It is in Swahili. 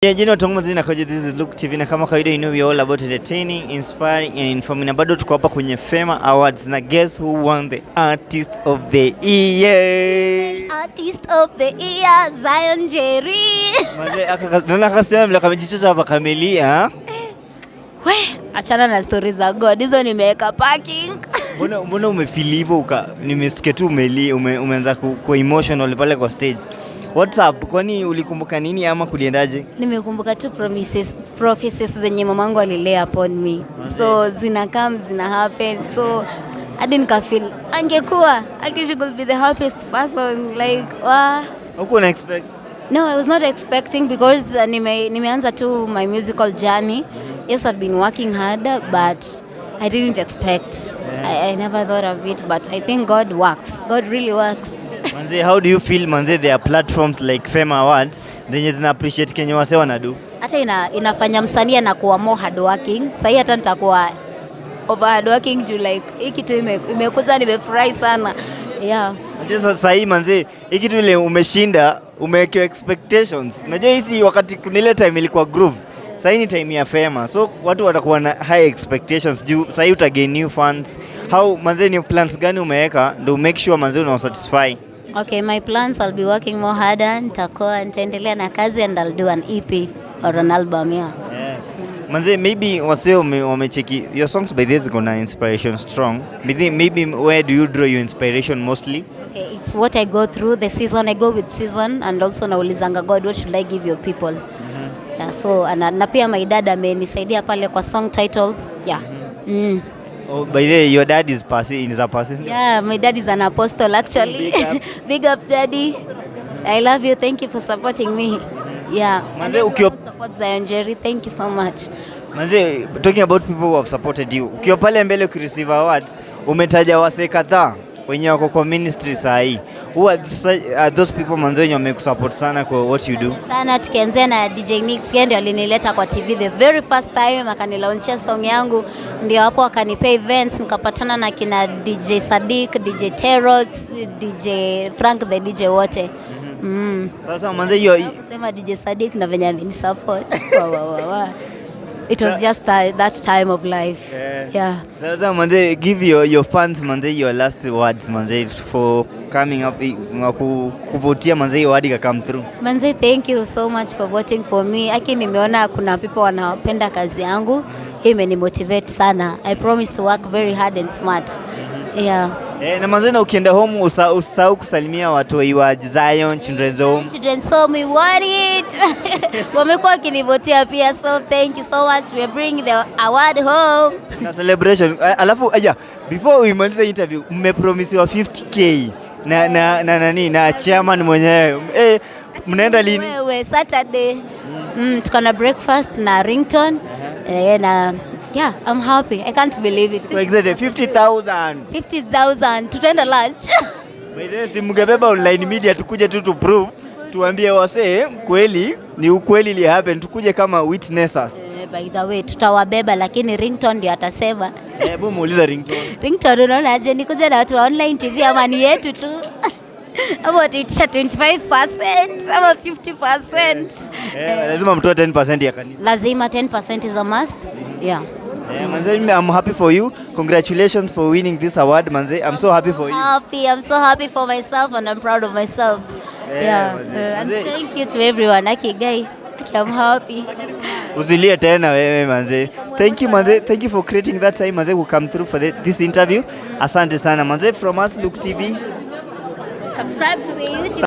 Yeah, you know this is Look TV na kama kawaida, you know we are all about entertaining, inspiring and informing. Na bado tuko hapa kwenye FEMA Awards na guess who won the Artist of the Year? Artist of the Year, NJERI. Naona kasema mla kamejichocha hapa kamelia. We, achana na stories za God. Hizo nimeweka parking. Mbona umefeel hivyo nimesikia tu umeanza ku emotional pale kwa stage. What's up? Kwani ulikumbuka nini ama kuliendaje? Nimekumbuka tu prophecies zenye mamangu alilea upon me. So zina happen. So I didn't feel angekuwa she could be the happiest person like Huko na expect? No, I was not expecting because nimeanza tu my musical journey. Yes, I've been working hard but I didn't expect. I never thought of it, but I think God works. God really works. Manze, how do you feel manze, there are platforms like FEMA Awards zenye zina appreciate Kenya wase wanadu? Hata inafanya msanii anakuwa more hardworking. Sasa hata nitakuwa over hardworking juu like hii kitu imekuja nimefurahi sana. Yeah. Sasa hii manze, hii kitu ile umeshinda, umeweka expectations. Unajua hizi wakati kunile time ilikuwa groove. Sasa ni time ya FEMA. So watu watakuwa na high expectations juu sasa uta gain new fans. How manze, ni plans gani umeweka ndio make sure manze una satisfy? Okay, my plans, I'll be working more harder. Nitaendelea na kazi and I'll do an EP or an album, yeah. Manze, maybe wase wamecheki your songs by this gonna inspiration strong. Maybe where do you draw your inspiration mostly? Okay, it's what I go through the season. I go with season and also naulizanga God, what should I give your people? Yeah, so na pia my dad amenisaidia pale kwa song titles. Yeah. Oh, by the way, your dad is a pastor? Yeah, my dad is an apostle actually. Big up daddy. I love you. Thank you for supporting me. Yeah. Manze, support NJERI. Thank you so much. Manze, talking about people who have supported you. Ukiwa pale mbele ukireceive awards, umetaja wase kadhaa wenye wako kwa ministry sahi. Who are those people manze wenye wamekusupport sana kwa what you do? Sana tukianzia na DJ Nix, yeye ndio alinileta kwa TV the very first time, akanilaunchia song yangu, ndio hapo akanipea events, nikapatana na kina DJ Sadiq, DJ Terrot, DJ Frank the DJ wote. Sasa manze hiyo sema DJ Sadiq na venye amenisupport. It was just that time of life. Yeah. Sasa manze, give your fans manze your last words manze for coming up kuvotia manze your word come through. Manze, thank you so much for voting for me. Aki nimeona kuna people wanapenda kazi yangu. Hii imenimotivate sana. I promise to work very hard and smart. Yeah. Na manze, na ukienda home usahau kusalimia watu wa Zion Children's Home. Children's Home, we want it. Wamekuwa kinivotia pia, so thank you so much. We are bringing the award home. Na celebration. Alafu before we maliza interview, mmepromisiwa 50k na chairman mwenyewe. Mnaenda lini? Wewe Saturday. Tuko na breakfast na RINGTONE. Na yeah, I'm happy. I can't believe it. Exactly 50,000. 50,000. Tutaenda lunch. By the way, si mngebeba online media tukuje tu to prove, tuambie wase kweli ni ukweli li happen, tukuje kama witnesses. By the way, tutawabeba lakini RINGTONE ndio atasema. Hebu muuliza RINGTONE. RINGTONE, unaona aje nikuje na watu wa online TV ama ni yetu tu? Ama tuitisha 25% ama 50%. Lazima mtoe 10% ya kanisa. Lazima 10% is a must. Yeah. Manze, I'm happy for you. Congratulations for winning this award, manze. I'm so happy for you. I'm so happy for myself and I'm proud of myself. Yeah. And thank you to everyone. I'm happy. Usilie tena wewe manze. Thank you manze. Thank you for creating that time manze who come through for this interview. Asante sana manze, from us Look TV. Subscribe to the YouTube.